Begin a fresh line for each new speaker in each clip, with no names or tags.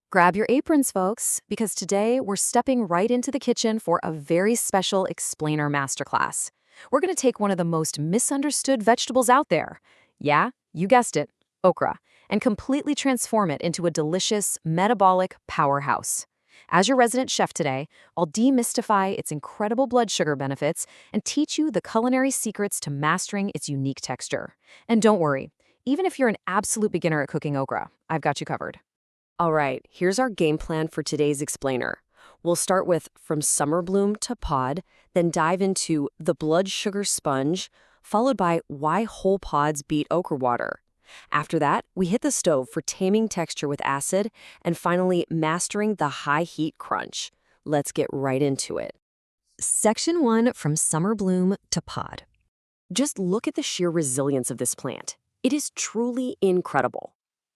Grab your aprons, folks, because today we're stepping right into the kitchen for a very special explainer masterclass. We're going to take one of the most misunderstood vegetables out there. Yeah, you guessed it, okra, and completely transform it into a delicious, metabolic powerhouse. As your resident chef today, I'll demystify its incredible blood sugar benefits and teach you the culinary secrets to mastering its unique texture. And don't worry, even if you're an absolute beginner at cooking okra, I've got you covered. All right, here's our game plan for today's explainer. We'll start with from summer bloom to pod, then dive into the blood sugar sponge, followed by why whole pods beat okra water. After that, we hit the stove for taming texture with acid, and finally mastering the high heat crunch. Let's get right into it. Section 1, from summer bloom to pod. Just look at the sheer resilience of this plant. It is truly incredible.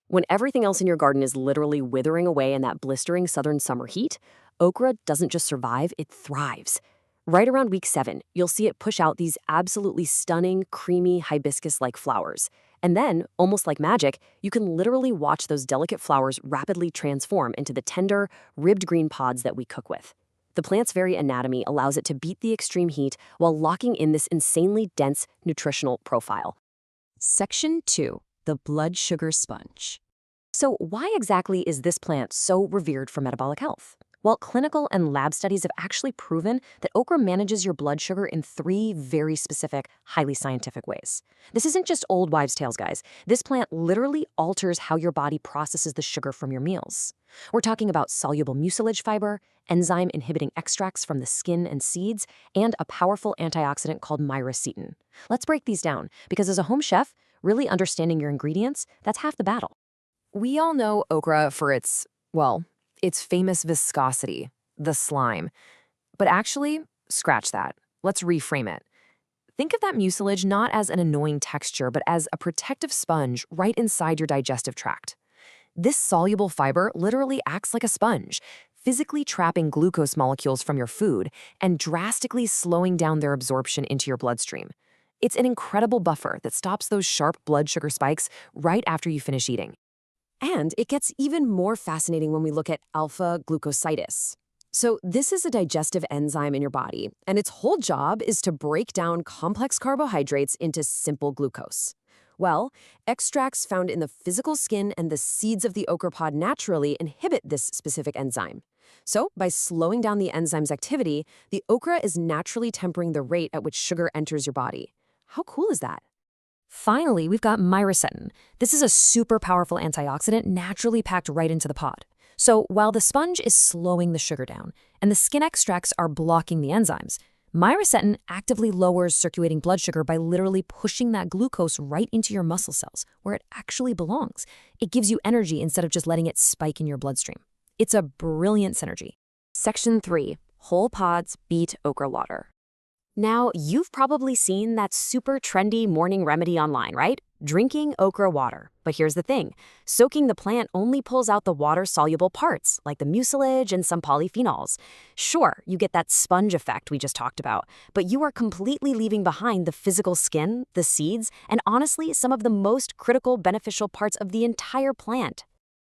When everything else in your garden is literally withering away in that blistering southern summer heat, okra doesn't just survive, it thrives. Right around week 7, you'll see it push out these absolutely stunning, creamy, hibiscus-like flowers. And then, almost like magic, you can literally watch those delicate flowers rapidly transform into the tender, ribbed green pods that we cook with. The plant's very anatomy allows it to beat the extreme heat while locking in this insanely dense nutritional profile. Section 2. The blood sugar sponge. So why exactly is this plant so revered for metabolic health? Well, clinical and lab studies have actually proven that okra manages your blood sugar in 3 very specific, highly scientific ways. This isn't just old wives' tales, guys. This plant literally alters how your body processes the sugar from your meals. We're talking about soluble mucilage fiber, enzyme-inhibiting extracts from the skin and seeds, and a powerful antioxidant called myricetin. Let's break these down, because as a home chef, really understanding your ingredients, that's half the battle. We all know okra for its famous viscosity, the slime. But actually, scratch that. Let's reframe it. Think of that mucilage not as an annoying texture, but as a protective sponge right inside your digestive tract. This soluble fiber literally acts like a sponge, physically trapping glucose molecules from your food and drastically slowing down their absorption into your bloodstream. It's an incredible buffer that stops those sharp blood sugar spikes right after you finish eating. And it gets even more fascinating when we look at alpha-glucositis. So this is a digestive enzyme in your body, and its whole job is to break down complex carbohydrates into simple glucose. Well, extracts found in the physical skin and the seeds of the okra pod naturally inhibit this specific enzyme. So by slowing down the enzyme's activity, the okra is naturally tempering the rate at which sugar enters your body. How cool is that? Finally, we've got myricetin. This is a super powerful antioxidant naturally packed right into the pod. So while the sponge is slowing the sugar down and the skin extracts are blocking the enzymes, myricetin actively lowers circulating blood sugar by literally pushing that glucose right into your muscle cells, where it actually belongs. It gives you energy instead of just letting it spike in your bloodstream. It's a brilliant synergy. Section 3. Whole pods beat okra water. Now, you've probably seen that super trendy morning remedy online, right? Drinking okra water. But here's the thing. Soaking the plant only pulls out the water-soluble parts, like the mucilage and some polyphenols. Sure, you get that sponge effect we just talked about, but you are completely leaving behind the physical skin, the seeds, and honestly, some of the most critical beneficial parts of the entire plant.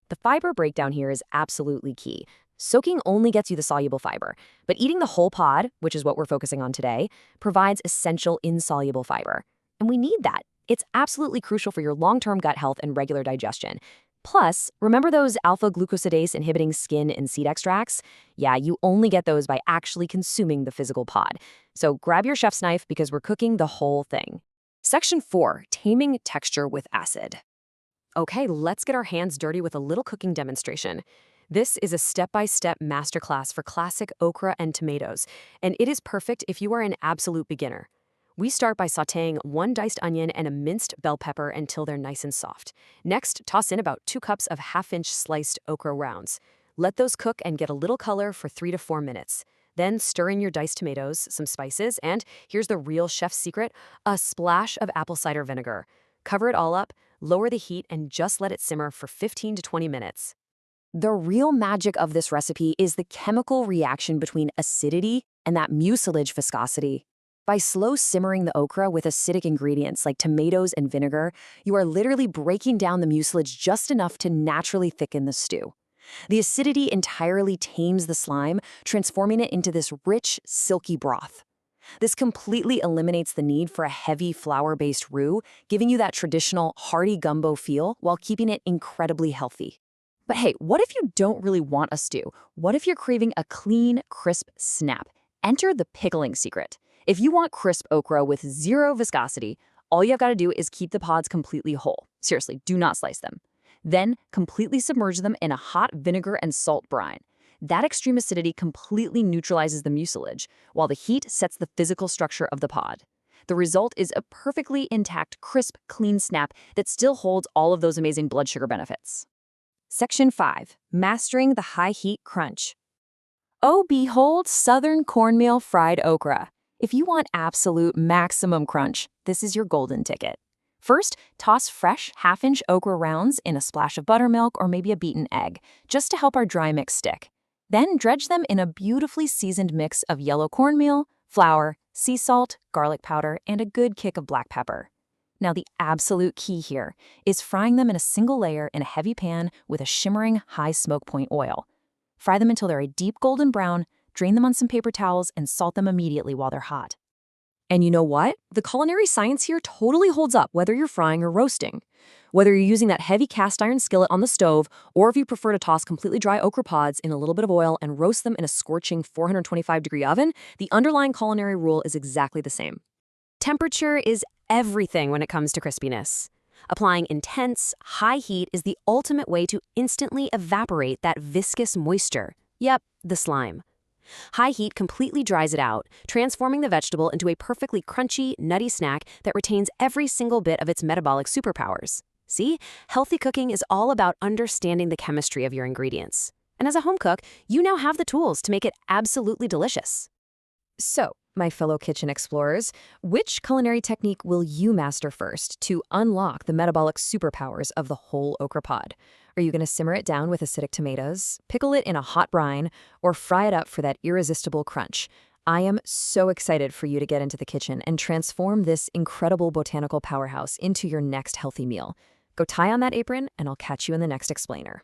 The fiber breakdown here is absolutely key. Soaking only gets you the soluble fiber, but eating the whole pod, which is what we're focusing on today, provides essential insoluble fiber. And we need that. It's absolutely crucial for your long-term gut health and regular digestion. Plus, remember those alpha-glucosidase inhibiting skin and seed extracts? Yeah, you only get those by actually consuming the physical pod. So grab your chef's knife because we're cooking the whole thing. Section 4, taming texture with acid. Okay, let's get our hands dirty with a little cooking demonstration. This is a step-by-step masterclass for classic okra and tomatoes, and it is perfect if you are an absolute beginner. We start by sautéing 1 diced onion and a minced bell pepper until they're nice and soft. Next, toss in about 2 cups of half-inch sliced okra rounds. Let those cook and get a little color for 3 to 4 minutes. Then stir in your diced tomatoes, some spices, and here's the real chef's secret, a splash of apple cider vinegar. Cover it all up, lower the heat, and just let it simmer for 15 to 20 minutes. The real magic of this recipe is the chemical reaction between acidity and that mucilage viscosity. By slow simmering the okra with acidic ingredients like tomatoes and vinegar, you are literally breaking down the mucilage just enough to naturally thicken the stew. The acidity entirely tames the slime, transforming it into this rich, silky broth. This completely eliminates the need for a heavy flour-based roux, giving you that traditional hearty gumbo feel while keeping it incredibly healthy. But hey, what if you don't really want a stew? What if you're craving a clean, crisp snap? Enter the pickling secret. If you want crisp okra with zero viscosity, all you've got to do is keep the pods completely whole. Seriously, do not slice them. Then completely submerge them in a hot vinegar and salt brine. That extreme acidity completely neutralizes the mucilage, while the heat sets the physical structure of the pod. The result is a perfectly intact, crisp, clean snap that still holds all of those amazing blood sugar benefits. Section 5. Mastering the High Heat Crunch. Oh, behold, Southern cornmeal fried okra. If you want absolute maximum crunch, this is your golden ticket. First, toss fresh half-inch okra rounds in a splash of buttermilk or maybe a beaten egg, just to help our dry mix stick. Then dredge them in a beautifully seasoned mix of yellow cornmeal, flour, sea salt, garlic powder, and a good kick of black pepper. Now the absolute key here is frying them in a single layer in a heavy pan with a shimmering high smoke point oil. Fry them until they're a deep golden brown, drain them on some paper towels, and salt them immediately while they're hot. And you know what? The culinary science here totally holds up whether you're frying or roasting. Whether you're using that heavy cast iron skillet on the stove, or if you prefer to toss completely dry okra pods in a little bit of oil and roast them in a scorching 425-degree oven, the underlying culinary rule is exactly the same. Temperature is everything when it comes to crispiness. Applying intense, high heat is the ultimate way to instantly evaporate that viscous moisture. Yep, the slime. High heat completely dries it out, transforming the vegetable into a perfectly crunchy, nutty snack that retains every single bit of its metabolic superpowers. See, healthy cooking is all about understanding the chemistry of your ingredients. And as a home cook, you now have the tools to make it absolutely delicious. So, my fellow kitchen explorers, which culinary technique will you master first to unlock the metabolic superpowers of the whole okra pod? Are you going to simmer it down with acidic tomatoes, pickle it in a hot brine, or fry it up for that irresistible crunch? I am so excited for you to get into the kitchen and transform this incredible botanical powerhouse into your next healthy meal. Go tie on that apron, and I'll catch you in the next explainer.